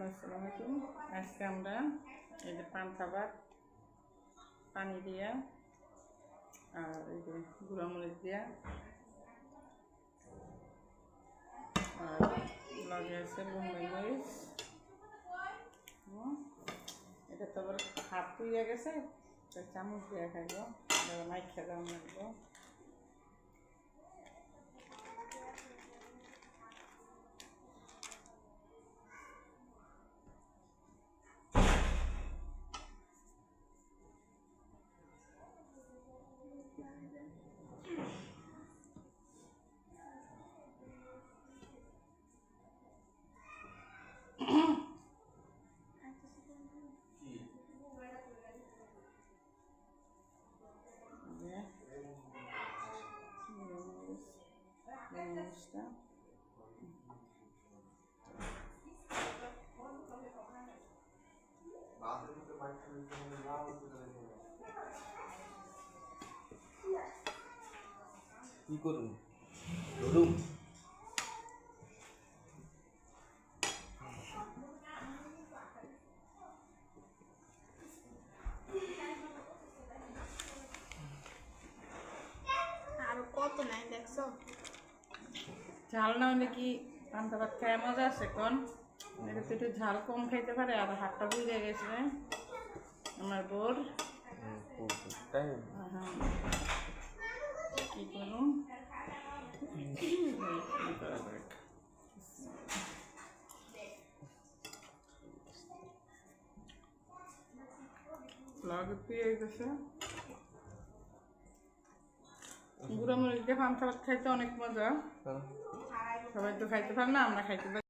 আসসালামু আলাইকুম। আজকে আমরা এই যে পান্তা ভাত পানি দিয়া আর এই যে গুঁড়া মরিচ দিয়া আর লগে আছে বোম্বাই মরিচ। এটা তো আবার হাত পুড়িয়ে গেছে, চামচ দিয়ে খাইব, মাইখা দাম লাগবো। কি করুন ধরুন আর কত নাই দেখছো? ঝাল না হলে কি পান্তা ভাত খায় মজা আছে কোন? এটা তো একটু ঝাল কম খাইতে পারে, আর হাতটা বুঝে গেছে আমার বোর। কি করুন গুঁড়া মরিচ দিয়ে পান্তা ভাত খাইতে অনেক মজা। সবাই তো খাইতে পারে না, আমরা খাইতে পারি।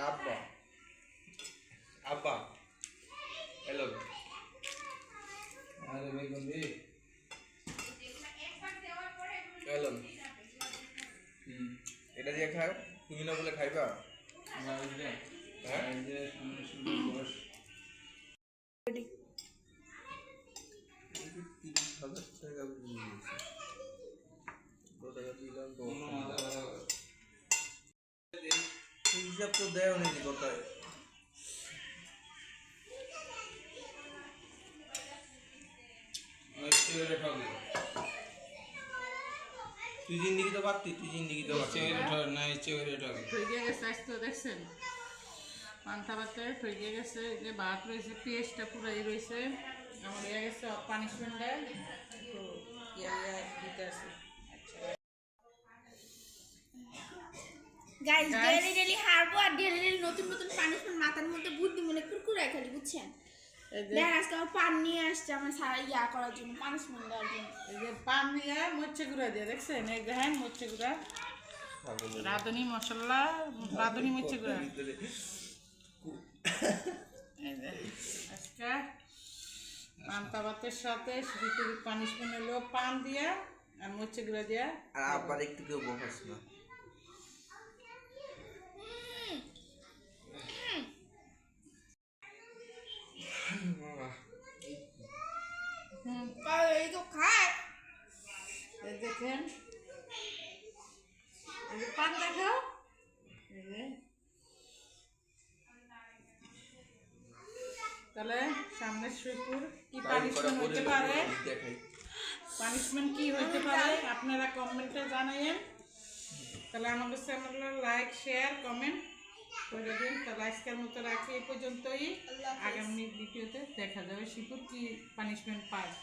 আব্বা আব্বা হ্যালো আরে বেগুন দি হ্যালো এটা দিয়ে খাও, তুমি না বলে খাইবা? হ্যাঁ হিসাব তো দেয় অনেক কথায়। তুই জিন্দিগি তো পারতি, তুই জিন্দিগি তো পারতি না। দেখছেন পান্তা ভাতে ঠইকে গেছে, যে ভাত রয়েছে পেঁয়াজটা পুরাই রয়েছে, আমার ইয়ে গেছে পানিশমেন্টটা একটু দিতে আছে। গাইস ডেলি ডেলি হারবো আর ডেলি ডেলি নতুন নতুন পানিশমেন্ট মাথার মধ্যে বুদ্ধি মনে কুরকুরাই খালি, বুঝছেন? দেখ আজকে আমার পান নিয়ে আসছে আমার সারা ইয়া করার জন্য, পানিশমেন্ট দেওয়ার জন্য। এই যে পান দিয়ে মরচে গুঁড়া দিয়ে দেখছেন, এই দেখেন মরচে গুঁড়া, রাঁধুনি মশলা, রাঁধুনি মরচে গুঁড়া। আজকে পান্তা ভাতের সাথে পানিশমেন্ট হলো পান দিয়া আর মরচে গুঁড়া দিয়া। আর আবার একটু কেউ বকাস না। এই তো খায় দেখেন পান দেখাও। তাহলে সামনে শুকুর কি পানিশমেন্ট হইতে পারে, পানিশমেন্ট কি হইতে পারে আপনারা কমেন্টে জানাইয়েন। তাহলে আমাদের চ্যানেলে লাইক শেয়ার কমেন্ট করে দিন। তাহলে আজকের মতো রাখি এই পর্যন্তই, আগামী ভিডিওতে দেখা যাবে শিকুর কি পানিশমেন্ট পায়।